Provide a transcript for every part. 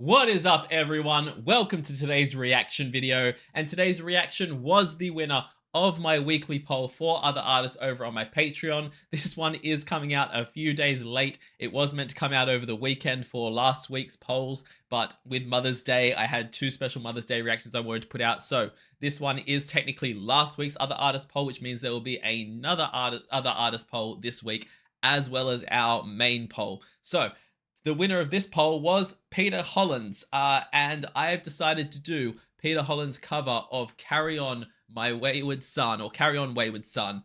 What is up, everyone? Welcome to today's reaction video, and today's reaction was the winner of my weekly poll for other artists over on my Patreon. This one is coming out a few days late. It was meant to come out over the weekend for last week's polls, but with Mother's Day, I had two special Mother's Day reactions I wanted to put out. So this one is technically last week's other artist poll, which means there will be another other artist poll this week, as well as our main poll. So the winner of this poll was Peter Hollens, and I have decided to do Peter Hollens' cover of Carry On My Wayward Son, or Carry On Wayward Son,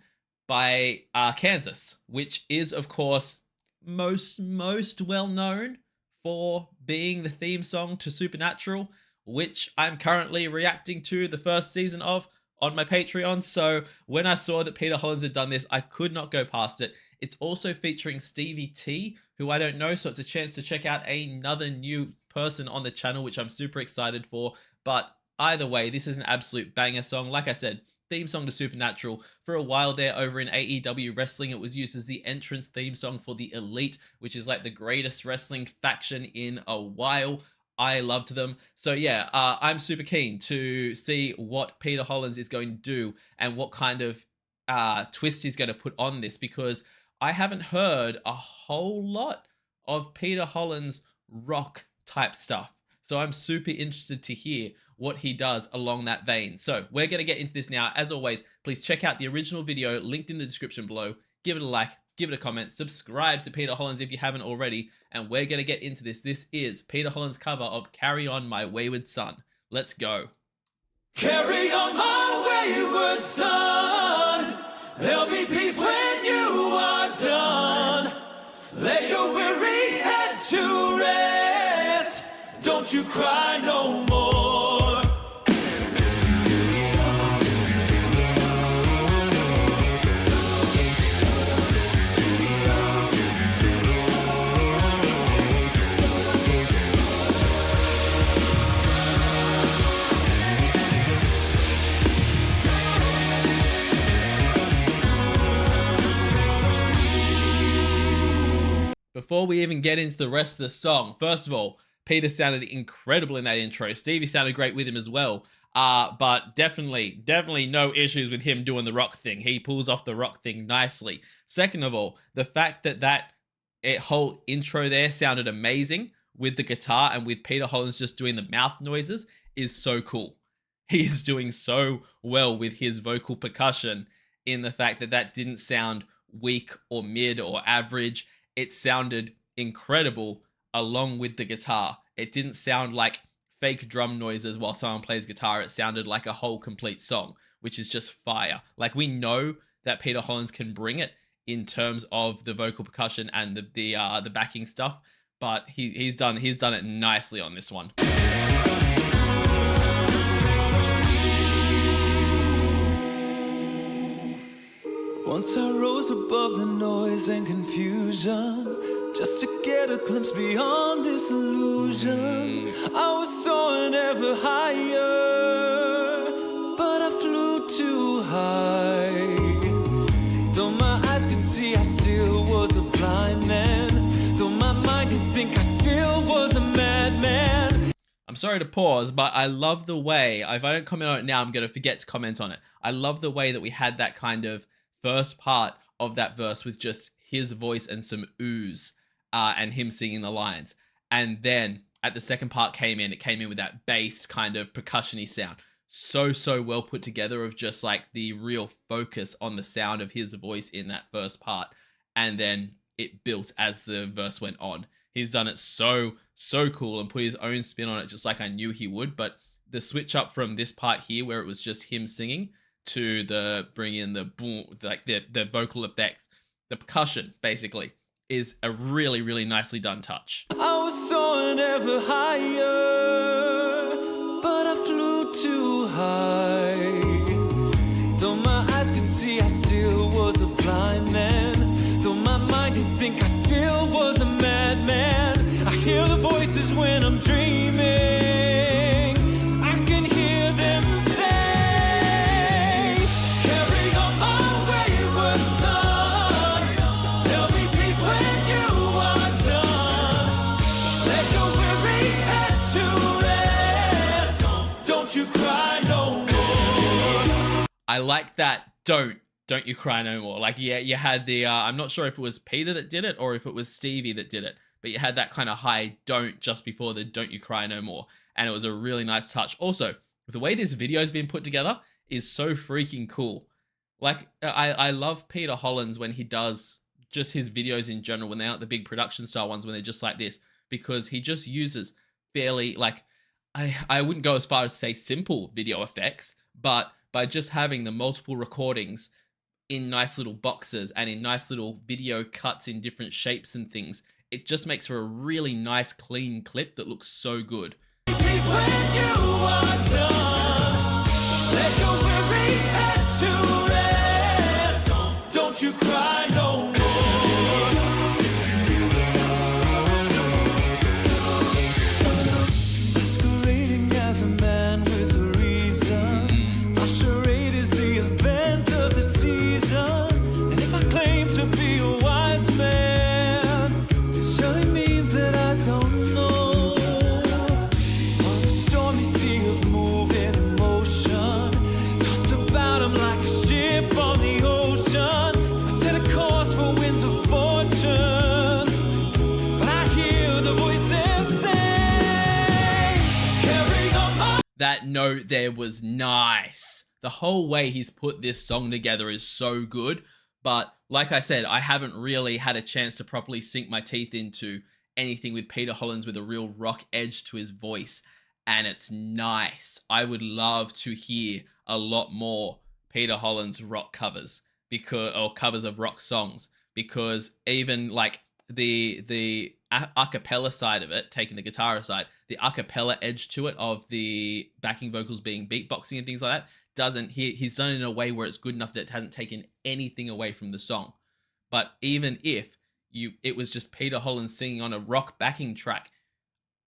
by Kansas, which is, of course, most well known for being the theme song to Supernatural, which I'm currently reacting to the first season of on my Patreon. So when I saw that Peter Hollens had done this, I could not go past it. It's also featuring Stevie T, who I don't know, so it's a chance to check out another new person on the channel, which I'm super excited for. But either way, this is an absolute banger song. Like I said, theme song to Supernatural. For a while there over in AEW Wrestling, it was used as the entrance theme song for the Elite, which is like the greatest wrestling faction in a while. I loved them. So yeah, I'm super keen to see what Peter Hollens is going to do and what kind of twist he's going to put on this, because I haven't heard a whole lot of Peter Hollens rock type stuff. So I'm super interested to hear what he does along that vein. So we're going to get into this now. As always, please check out the original video linked in the description below. Give it a like, give it a comment, subscribe to Peter Hollens if you haven't already, and we're going to get into this. This is Peter Hollens' cover of Carry On My Wayward Son. Let's go. Carry on my wayward son, there'll be peace when you are done. Lay your weary head to rest, don't you cry no more. Before we even get into the rest of the song, first of all, Peter sounded incredible in that intro. Stevie sounded great with him as well. But definitely no issues with him doing the rock thing. He pulls off the rock thing nicely. Second of all, the fact that whole intro there sounded amazing with the guitar and with Peter Hollens just doing the mouth noises is so cool. He is doing so well with his vocal percussion in the fact that didn't sound weak or mid or average. It sounded incredible along with the guitar. It didn't sound like fake drum noises while someone plays guitar. It sounded like a whole complete song, which is just fire. Like, we know that Peter Hollens can bring it in terms of the vocal percussion and the backing stuff, but he's done it nicely on this one. Once I rose above the noise and confusion, just to get a glimpse beyond this illusion. I was soaring ever higher, but I flew too high. Though my eyes could see, I still was a blind man. Though my mind could think, I still was a madman. I'm sorry to pause, but I love the way, if I don't comment on it now, I'm going to forget to comment on it. I love the way that we had that kind of first part of that verse with just his voice and some ooze and him singing the lines. And then at the second part it came in with that bass kind of percussion-y sound. So well put together of just like the real focus on the sound of his voice in that first part. And then it built as the verse went on. He's done it so cool and put his own spin on it just like I knew he would. But the switch up from this part here where it was just him singing to the bring in the boom, like the vocal effects, the percussion basically, is a really nicely done touch. I was soaring ever higher, but I flew too high. Though my eyes could see, I still was a blind man. Though my mind could think, I still was a madman. I hear the voices when I'm dreaming. I can hear them say, carry on my wayward son. There'll be peace when you are done. Let your weary head to I like that. Don't you cry no more. Like, yeah, you had the, I'm not sure if it was Peter that did it or if it was Stevie that did it, but you had that kind of high don't just before the don't you cry no more. And it was a really nice touch. Also, the way this video has been put together is so freaking cool. Like, I love Peter Hollens when he does just his videos in general, when they aren't the big production style ones, when they're just like this, because he just uses fairly, like, I wouldn't go as far as say simple video effects, but by just having the multiple recordings in nice little boxes and in nice little video cuts in different shapes and things, it just makes for a really nice clean clip that looks so good. Don't you cry no more. Masquerading as a man with a reason. My charade is the event of the season. And if I claim to be a wise man, it surely means that I don't know. On a stormy sea of moving emotion, tossed about him like a ship on the ocean. I set a course for winds of fortune, but I hear the voices say, carry on. That note there was nice. The whole way he's put this song together is so good. But like I said, I haven't really had a chance to properly sink my teeth into anything with Peter Hollens with a real rock edge to his voice. And it's nice. I would love to hear a lot more Peter Hollens rock covers, or covers of rock songs, because even like the a cappella side of it, taking the guitar aside, the a cappella edge to it of the backing vocals being beatboxing and things like that, he's done it in a way where it's good enough that it hasn't taken anything away from the song. But even if it was just Peter Hollens singing on a rock backing track,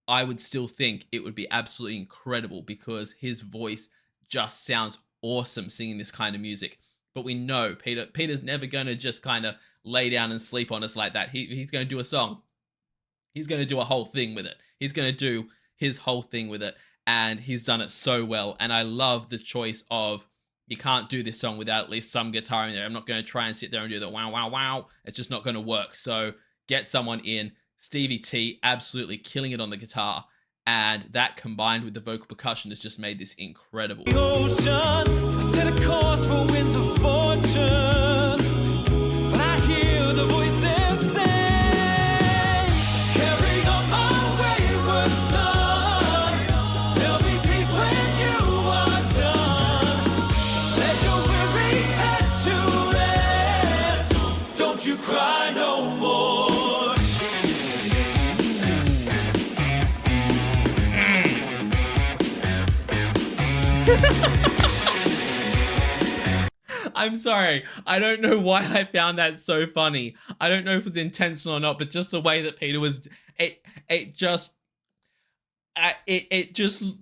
I would still think it would be absolutely incredible, because his voice just sounds awesome singing this kind of music. But we know Peter's never going to just kind of lay down and sleep on us like that. He's going to do a song. He's going to do a whole thing with it. He's going to do his whole thing with it. And he's done it so well. And I love the choice of, you can't do this song without at least some guitar in there. I'm not going to try and sit there and do the wow, wow, wow. It's just not going to work. So get someone in. Stevie T absolutely killing it on the guitar. And that combined with the vocal percussion has just made this incredible. Ocean, I set a course for winds of fortune, but I hear the voices say, carry on my wayward son. There'll be peace when you are done. Let your weary head to rest. Don't you cry no more. I'm sorry. I don't know why I found that so funny. I don't know if it was intentional or not, but just the way that Peter was, it just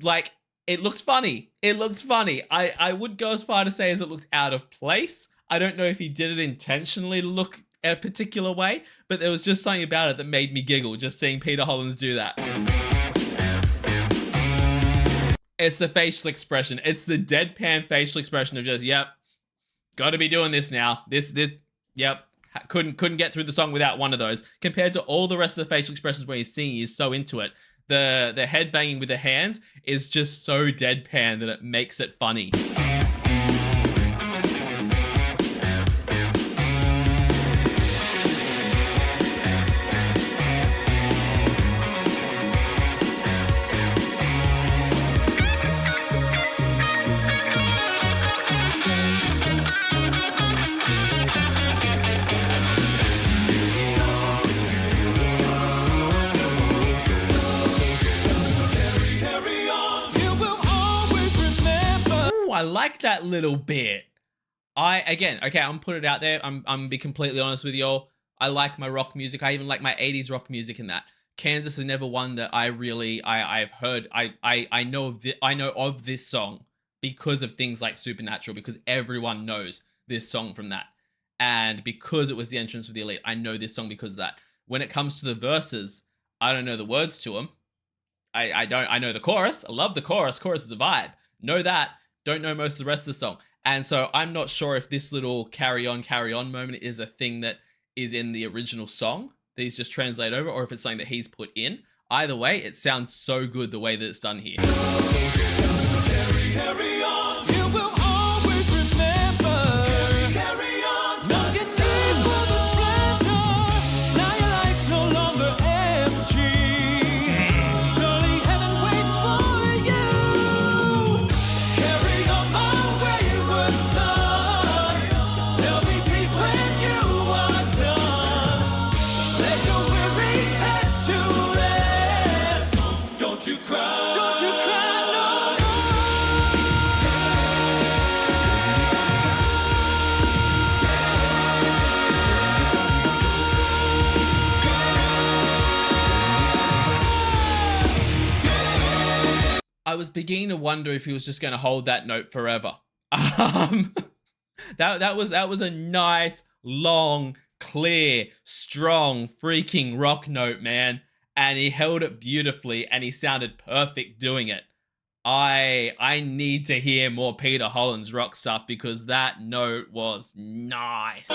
like, it looks funny. It looks funny. I would go as far to say as it looked out of place. I don't know if he did it intentionally to look a particular way, but there was just something about it that made me giggle just seeing Peter Hollens do that. It's the facial expression. It's the deadpan facial expression of just, yep, got to be doing this now. Yep, couldn't get through the song without one of those. Compared to all the rest of the facial expressions where he's singing, he's so into it. The head banging with the hands is just so deadpan that it makes it funny. I like that little bit. I'm put it out there. I'm be completely honest with y'all. I like my rock music. I even like my 80s rock music in that. Kansas is never one that I've heard. I know of this song because of things like Supernatural, because everyone knows this song from that. And because it was the entrance of the Elite, I know this song because of that. When it comes to the verses, I don't know the words to them. I know the chorus. I love the chorus. Chorus is a vibe. Know that. Don't know most of the rest of the song. And so I'm not sure if this little carry on moment is a thing that is in the original song that he's just translated over, or if it's something that he's put in. Either way, it sounds so good the way that it's done here. Carry on, you will always remember. Carry on, don't get deep for the splendor. Now your life's no longer empty. Surely heaven waits for you. Carry on, my wayward son. There'll be peace when you are done. Let your weary head to rest. Don't you cry. Don't you cry. I was beginning to wonder if he was just going to hold that note forever. That was a nice, long, clear, strong, freaking rock note, man. And he held it beautifully, and he sounded perfect doing it. I need to hear more Peter Hollens rock stuff because that note was nice.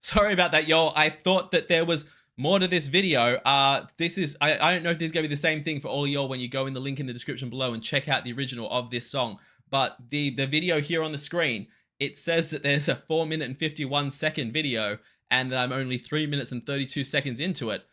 Sorry about that, y'all. I thought that there was more to this video. This is, I don't know if this is going to be the same thing for all of y'all when you go in the link in the description below and check out the original of this song. But the video here on the screen, it says that there's a 4 minute and 51 second video and that I'm only 3 minutes and 32 seconds into it.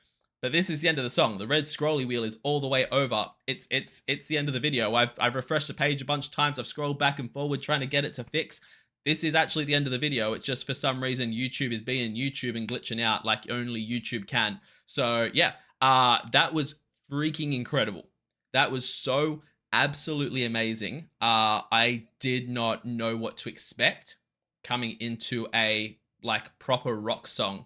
But this is the end of the song. The red scrolly wheel is all the way over. It's the end of the video. I've refreshed the page a bunch of times. I've scrolled back and forward trying to get it to fix. This is actually the end of the video. It's just for some reason YouTube is being YouTube and glitching out like only YouTube can. So yeah, that was freaking incredible. That was so absolutely amazing. I did not know what to expect coming into a like proper rock song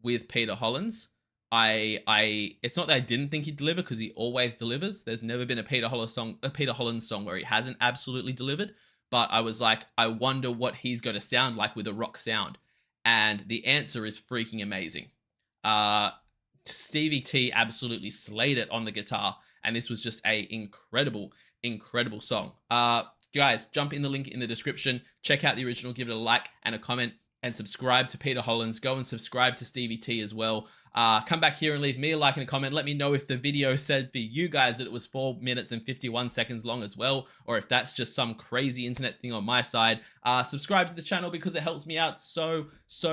with Peter Hollens. It's not that I didn't think he'd deliver, because he always delivers. There's never been a Peter Hollens song where he hasn't absolutely delivered. But I was like, I wonder what he's going to sound like with a rock sound. And the answer is freaking amazing. Stevie T absolutely slayed it on the guitar. And this was just a incredible, incredible song. Guys, jump in the link in the description. Check out the original. Give it a like and a comment. And subscribe to Peter Hollens. Go and subscribe to Stevie T as well. Come back here and leave me a like and a comment. Let me know if the video said for you guys that it was 4 minutes and 51 seconds long as well, or if that's just some crazy internet thing on my side. Subscribe to the channel because it helps me out so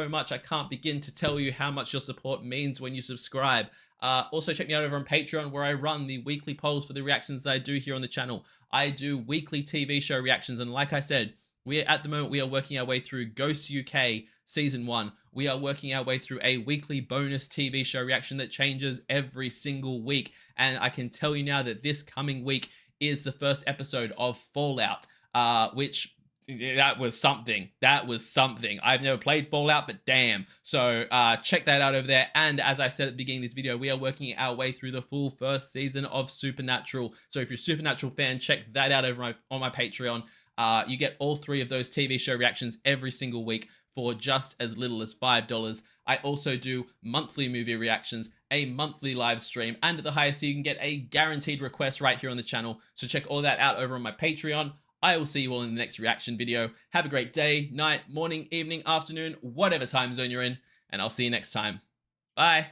much. I can't begin to tell you how much your support means when you subscribe. Also, check me out over on Patreon, where I run the weekly polls for the reactions that I do here on the channel. I do weekly TV show reactions, and like I said, at the moment, we are working our way through Ghost UK Season 1. We are working our way through a weekly bonus TV show reaction that changes every single week. And I can tell you now that this coming week is the first episode of Fallout, which that was something. That was something. I've never played Fallout, but damn. So check that out over there. And as I said at the beginning of this video, we are working our way through the full first season of Supernatural. So if you're a Supernatural fan, check that out over on my Patreon. You get all 3 of those TV show reactions every single week for just as little as $5. I also do monthly movie reactions, a monthly live stream, and at the highest you can get a guaranteed request right here on the channel. So check all that out over on my Patreon. I will see you all in the next reaction video. Have a great day, night, morning, evening, afternoon, whatever time zone you're in, and I'll see you next time. Bye.